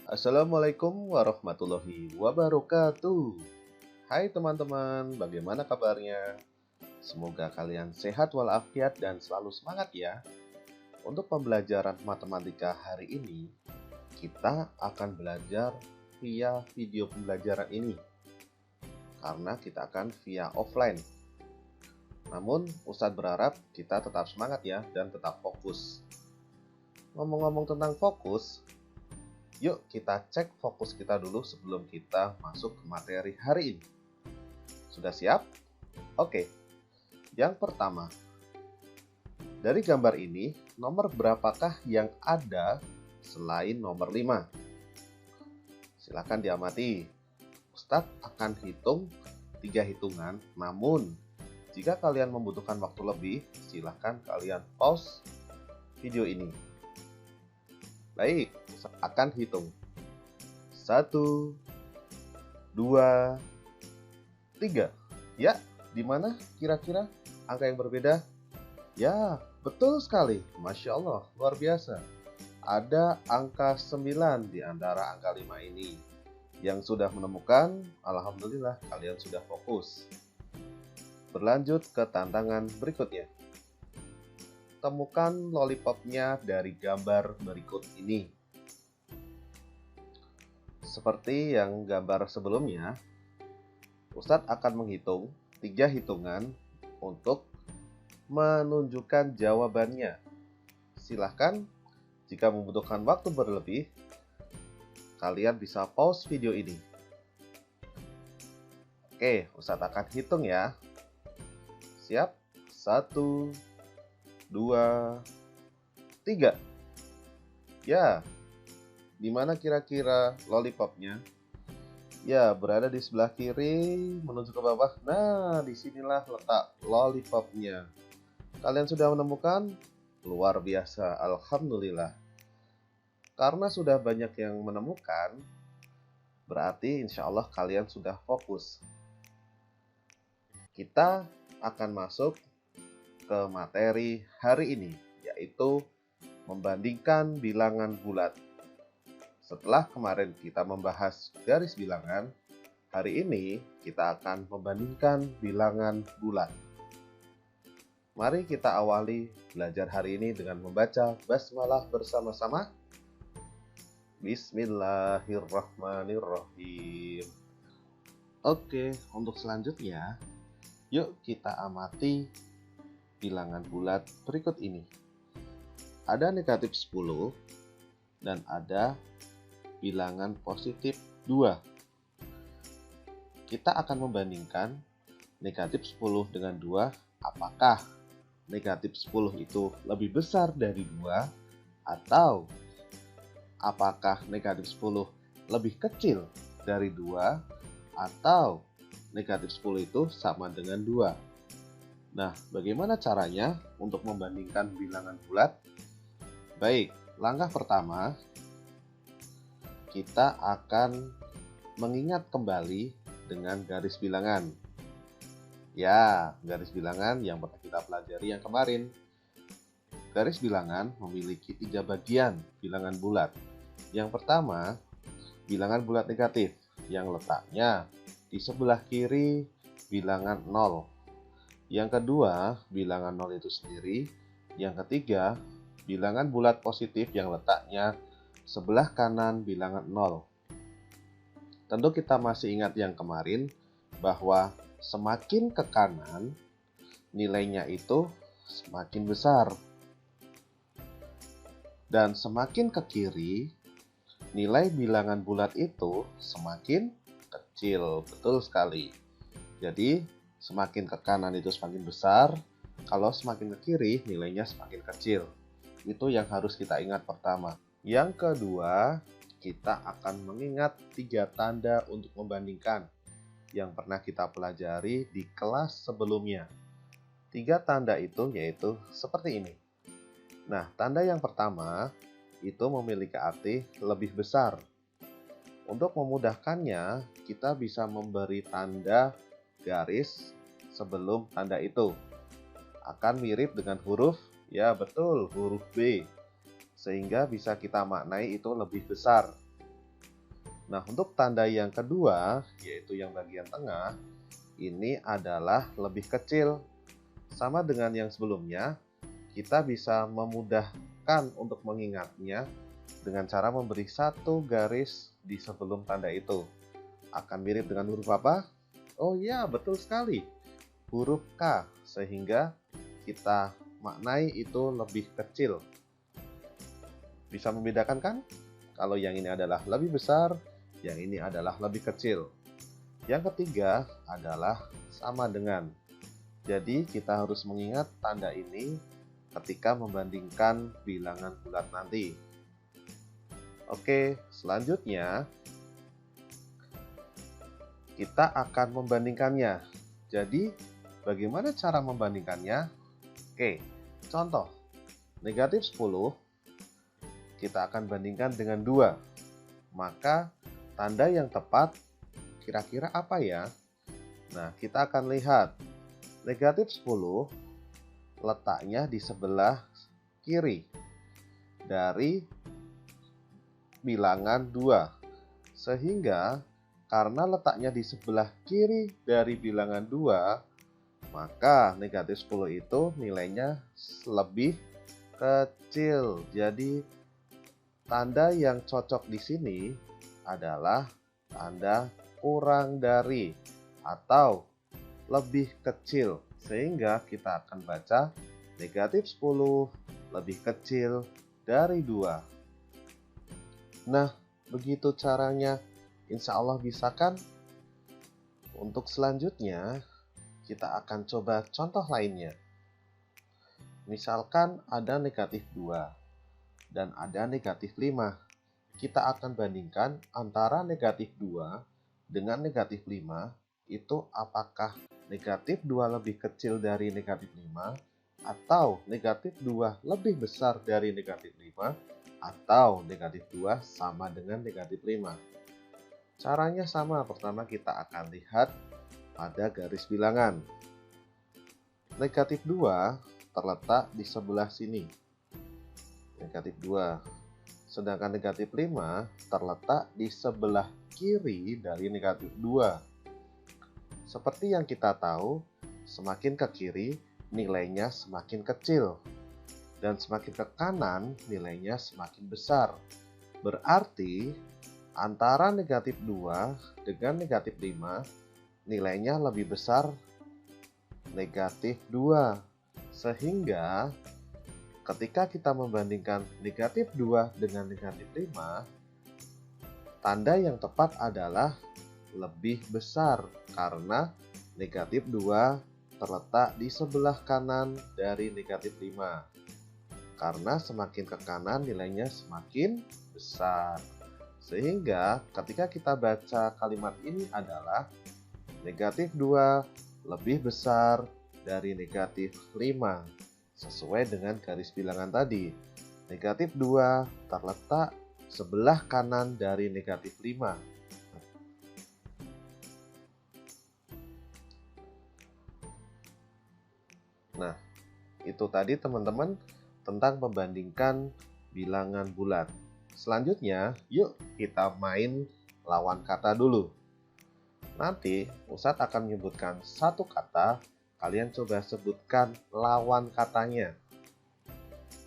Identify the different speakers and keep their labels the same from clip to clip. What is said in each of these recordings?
Speaker 1: Assalamualaikum warahmatullahi wabarakatuh. Hai teman-teman, bagaimana kabarnya? Semoga kalian sehat walafiat dan selalu semangat ya. Untuk pembelajaran matematika hari ini, kita akan belajar via video pembelajaran ini karena kita akan via offline. Namun, Ustadz berharap kita tetap semangat ya dan tetap fokus. Ngomong-ngomong tentang fokus, yuk kita cek fokus kita dulu sebelum kita masuk ke materi hari ini. Sudah siap? Oke. Yang pertama, dari gambar ini, nomor berapakah yang ada selain nomor 5? Silakan diamati. Ustadz akan hitung 3 hitungan, namun jika kalian membutuhkan waktu lebih, silakan kalian pause video ini. Baik, akan hitung 1, 2, 3. Ya, di mana kira-kira angka yang berbeda? Ya, betul sekali. Masya Allah, luar biasa. Ada angka 9 di antara angka 5 ini. Yang sudah menemukan, alhamdulillah kalian sudah fokus. Berlanjut ke tantangan berikutnya. Temukan lollipopnya dari gambar berikut ini. Seperti yang gambar sebelumnya, Ustadz akan menghitung 3 hitungan untuk menunjukkan jawabannya. Silahkan jika membutuhkan waktu berlebih, kalian bisa pause video ini. Oke, Ustadz akan hitung ya. Siap? 1, 2, 3. Ya, di mana kira-kira lollipopnya? Ya, berada di sebelah kiri menuju ke bawah. Nah, disinilah letak lollipopnya. Kalian sudah menemukan? Luar biasa, alhamdulillah. Karena sudah banyak yang menemukan, berarti insya Allah kalian sudah fokus. Kita akan masuk ke materi hari ini, yaitu membandingkan bilangan bulat. Setelah kemarin kita membahas garis bilangan, hari ini kita akan membandingkan bilangan bulat. Mari kita awali belajar hari ini dengan membaca basmalah bersama-sama. Bismillahirrahmanirrahim. Oke, untuk selanjutnya, yuk kita amati bilangan bulat berikut ini. Ada negatif 10 dan ada bilangan positif 2. Kita akan membandingkan negatif 10 dengan 2. Apakah negatif 10 itu lebih besar dari 2? Atau apakah negatif 10 lebih kecil dari 2? Atau negatif 10 itu sama dengan 2? Nah, bagaimana caranya untuk membandingkan bilangan bulat? Baik, langkah pertama, kita akan mengingat kembali dengan garis bilangan. Ya, garis bilangan yang pernah kita pelajari yang kemarin. Garis bilangan memiliki 3 bagian bilangan bulat. Yang pertama, bilangan bulat negatif yang letaknya di sebelah kiri bilangan 0. Yang kedua, bilangan 0 itu sendiri. Yang ketiga, bilangan bulat positif yang letaknya sebelah kanan bilangan 0. Tentu kita masih ingat yang kemarin bahwa semakin ke kanan, nilainya itu semakin besar. Dan semakin ke kiri, nilai bilangan bulat itu semakin kecil. Betul sekali. Jadi, semakin ke kanan itu semakin besar, kalau semakin ke kiri nilainya semakin kecil. Itu yang harus kita ingat pertama. Yang kedua, kita akan mengingat 3 tanda untuk membandingkan yang pernah kita pelajari di kelas sebelumnya. 3 tanda itu yaitu seperti ini. Nah, tanda yang pertama itu memiliki arti lebih besar. Untuk memudahkannya, kita bisa memberi tanda garis sebelum tanda itu. Akan mirip dengan huruf, ya betul, huruf B. Sehingga bisa kita maknai itu lebih besar. Nah, untuk tanda yang kedua, yaitu yang bagian tengah, ini adalah lebih kecil. Sama dengan yang sebelumnya, kita bisa memudahkan untuk mengingatnya dengan cara memberi satu garis di sebelum tanda itu. Akan mirip dengan huruf apa? Oh iya, betul sekali. Huruf K, sehingga kita maknai itu lebih kecil. Bisa membedakan kan? Kalau yang ini adalah lebih besar, yang ini adalah lebih kecil. Yang ketiga adalah sama dengan. Jadi kita harus mengingat tanda ini ketika membandingkan bilangan bulat nanti. Oke, selanjutnya kita akan membandingkannya. Jadi, bagaimana cara membandingkannya? Oke, contoh. Negatif 10 kita akan bandingkan dengan 2. Maka tanda yang tepat kira-kira apa ya? Nah, kita akan lihat. Negatif 10 letaknya di sebelah kiri dari bilangan 2. Sehingga karena letaknya di sebelah kiri dari bilangan 2, maka negatif 10 itu nilainya lebih kecil. Jadi tanda yang cocok di sini adalah tanda kurang dari atau lebih kecil. Sehingga kita akan baca negatif 10 lebih kecil dari 2. Nah, begitu caranya. Insya Allah bisa kan? Untuk selanjutnya, kita akan coba contoh lainnya. Misalkan ada negatif 2 dan ada negatif 5. Kita akan bandingkan antara negatif 2 dengan negatif 5. Itu apakah negatif 2 lebih kecil dari negatif 5, atau negatif 2 lebih besar dari negatif 5, atau negatif 2 sama dengan negatif 5. Caranya sama, pertama kita akan lihat pada garis bilangan. Negatif 2 terletak di sebelah sini. Negatif 2. Sedangkan negatif 5 terletak di sebelah kiri dari negatif 2. Seperti yang kita tahu, semakin ke kiri nilainya semakin kecil. Dan semakin ke kanan nilainya semakin besar. Berarti antara negatif 2 dengan negatif 5, nilainya lebih besar negatif 2. Sehingga ketika kita membandingkan negatif 2 dengan negatif 5, tanda yang tepat adalah lebih besar karena negatif 2 terletak di sebelah kanan dari negatif 5. Karena semakin ke kanan nilainya semakin besar. Sehingga ketika kita baca kalimat ini adalah negatif 2 lebih besar dari negatif 5. Sesuai dengan garis bilangan tadi. Negatif 2 terletak sebelah kanan dari negatif 5. Nah, itu tadi teman-teman tentang membandingkan bilangan bulat. Selanjutnya, yuk kita main lawan kata dulu. Nanti, Ustadz akan menyebutkan satu kata, kalian coba sebutkan lawan katanya.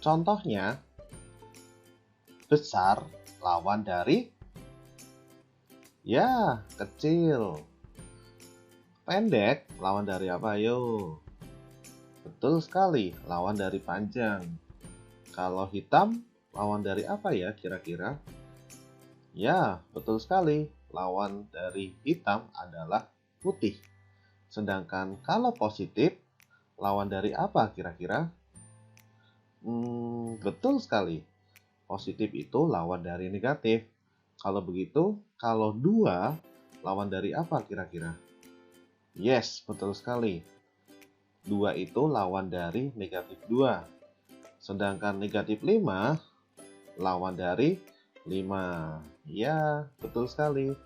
Speaker 1: Contohnya, besar lawan dari, ya, kecil. Pendek lawan dari apa, yo? Betul sekali, lawan dari panjang. Kalau hitam, lawan dari apa ya kira-kira? Ya, betul sekali. Lawan dari hitam adalah putih. Sedangkan kalau positif, lawan dari apa kira-kira? Betul sekali. Positif itu lawan dari negatif. Kalau begitu, kalau 2, lawan dari apa kira-kira? Yes, betul sekali. 2 itu lawan dari negatif 2. Sedangkan negatif 5 lawan dari 5. Ya, betul sekali.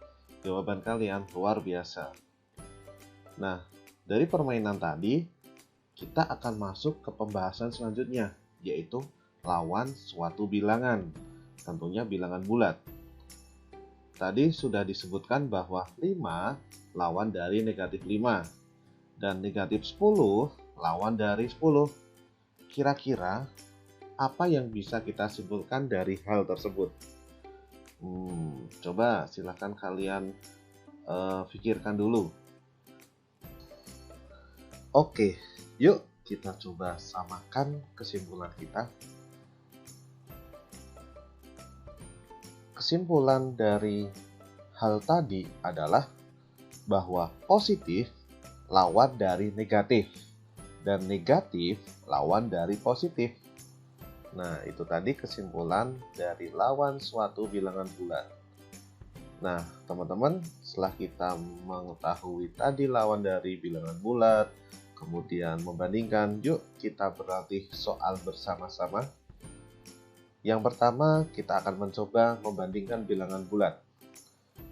Speaker 1: Jawaban kalian luar biasa. Nah, dari permainan tadi, kita akan masuk ke pembahasan selanjutnya, yaitu lawan suatu bilangan. Tentunya bilangan bulat. tadi sudah disebutkan bahwa 5 lawan dari negatif 5 dan negatif 10 lawan dari 10. Kira-kira apa yang bisa kita simpulkan dari hal tersebut? Coba silakan kalian pikirkan dulu. Oke, yuk kita coba samakan kesimpulan kita. Kesimpulan dari hal tadi adalah bahwa positif lawan dari negatif dan negatif lawan dari positif. Nah, itu tadi kesimpulan dari lawan suatu bilangan bulat. Nah, teman-teman, setelah kita mengetahui tadi lawan dari bilangan bulat, kemudian membandingkan, yuk kita berlatih soal bersama-sama. Yang pertama, kita akan mencoba membandingkan bilangan bulat.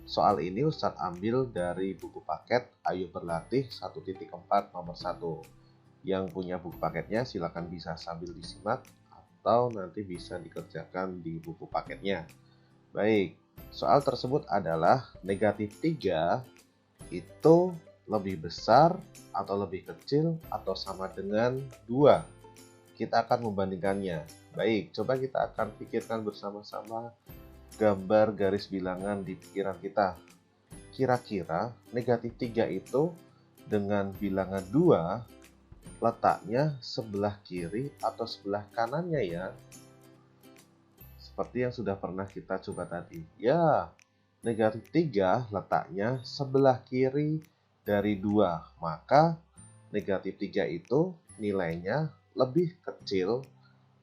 Speaker 1: Soal ini Ustadz ambil dari buku paket Ayo Berlatih 1.4 nomor 1. Yang punya buku paketnya silakan bisa sambil disimak atau nanti bisa dikerjakan di buku paketnya. Baik, soal tersebut adalah negatif 3 itu lebih besar atau lebih kecil atau sama dengan 2. Kita akan membandingkannya. Baik, coba kita akan pikirkan bersama-sama gambar garis bilangan di pikiran kita. Kira-kira negatif 3 itu dengan bilangan 2 letaknya sebelah kiri atau sebelah kanannya ya? Seperti yang sudah pernah kita coba tadi. Ya, negatif 3 letaknya sebelah kiri dari 2. Maka negatif 3 itu nilainya lebih kecil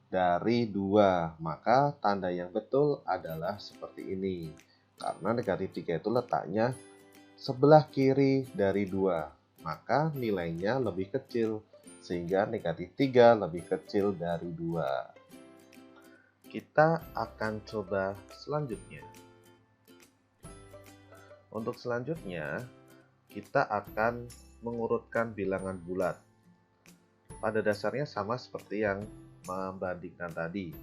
Speaker 1: dari 2, maka tanda yang betul adalah seperti ini. Karena negatif 3 itu letaknya sebelah kiri dari 2, maka nilainya lebih kecil, sehingga negatif 3 lebih kecil dari 2. Kita akan coba selanjutnya. Untuk selanjutnya, kita akan mengurutkan bilangan bulat. Pada dasarnya sama seperti yang membandingkan tadi.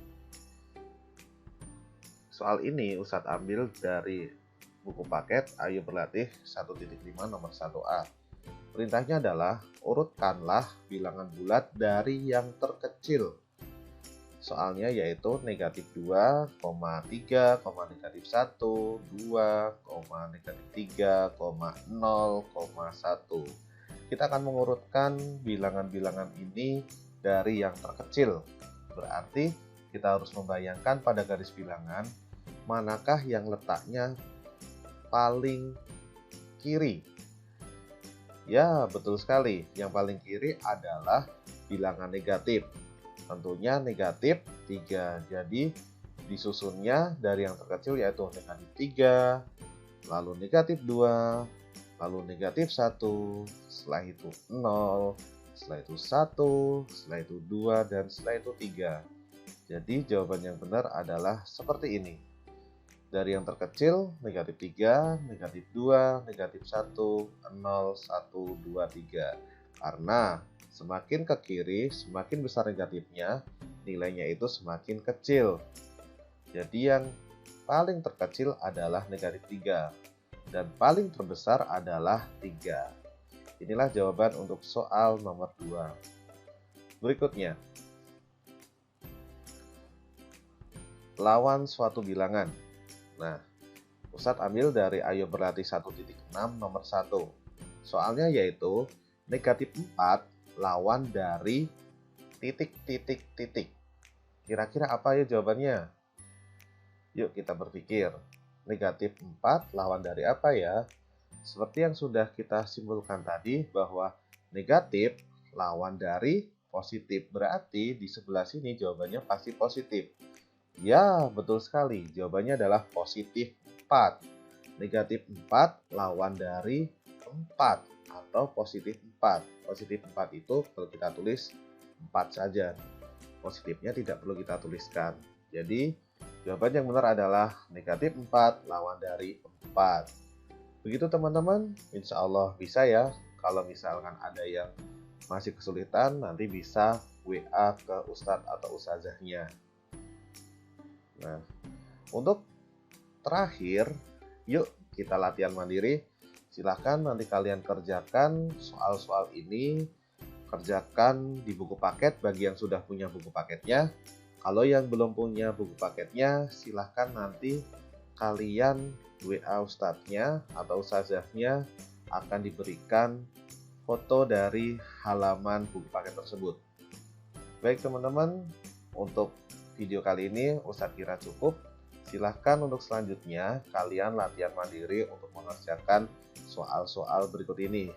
Speaker 1: Soal ini Ustadz ambil dari buku paket Ayo Berlatih 1.5 nomor 1A. Perintahnya adalah urutkanlah bilangan bulat dari yang terkecil. Soalnya yaitu negatif 2, 3, negatif 1, 2, negatif 3, 0, 1. Kita akan mengurutkan bilangan-bilangan ini dari yang terkecil. Berarti kita harus membayangkan pada garis bilangan manakah yang letaknya paling kiri. Ya, betul sekali. Yang paling kiri adalah bilangan negatif. Tentunya negatif 3. Jadi disusunnya dari yang terkecil yaitu negatif 3, lalu negatif 2, lalu negatif 1, setelah itu 0, setelah itu 1, setelah itu 2, dan setelah itu 3. Jadi jawaban yang benar adalah seperti ini. Dari yang terkecil, negatif 3, negatif 2, negatif 1, 0, 1, 2, 3. Karena semakin ke kiri, semakin besar negatifnya, nilainya itu semakin kecil. Jadi yang paling terkecil adalah negatif 3. Dan paling terbesar adalah 3. Inilah jawaban untuk soal nomor 2. Berikutnya, lawan suatu bilangan. Nah, Ustadz ambil dari Ayo Berlatih 1.6 nomor 1. Soalnya yaitu negatif 4 lawan dari titik. Kira-kira apa ya jawabannya? Yuk kita berpikir. Negatif 4 lawan dari apa ya? Seperti yang sudah kita simpulkan tadi bahwa negatif lawan dari positif. Berarti di sebelah sini jawabannya pasti positif. Ya, betul sekali. Jawabannya adalah positif 4. Negatif 4 lawan dari 4 atau positif 4. Positif 4 itu kalau kita tulis 4 saja. Positifnya tidak perlu kita tuliskan. Jadi, jawaban yang benar adalah negatif 4 lawan dari 4. Begitu teman-teman, insya Allah bisa ya. Kalau misalkan ada yang masih kesulitan, nanti bisa WA ke Ustadz atau Ustazahnya. Nah, untuk terakhir, Yuk kita latihan mandiri. Silahkan nanti kalian kerjakan soal-soal ini, kerjakan di buku paket bagi yang sudah punya buku paketnya. Kalau yang belum punya buku paketnya, silahkan nanti kalian WA ustadznya atau ustazahnya, akan diberikan foto dari halaman buku paket tersebut. Baik teman-teman, untuk video kali ini Ustadz kira cukup. Silahkan untuk selanjutnya kalian latihan mandiri untuk mengerjakan soal-soal berikut ini.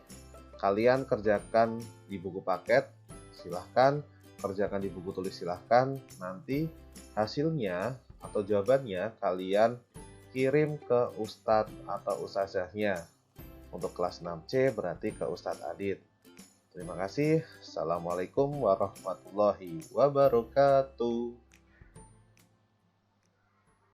Speaker 1: Kalian kerjakan di buku paket, silahkan kerjakan di buku tulis, silahkan. Nanti hasilnya atau jawabannya kalian kirim ke Ustadz atau Ustazahnya. Untuk kelas 6C berarti ke Ustadz Adit. Terima kasih. Assalamualaikum warahmatullahi wabarakatuh.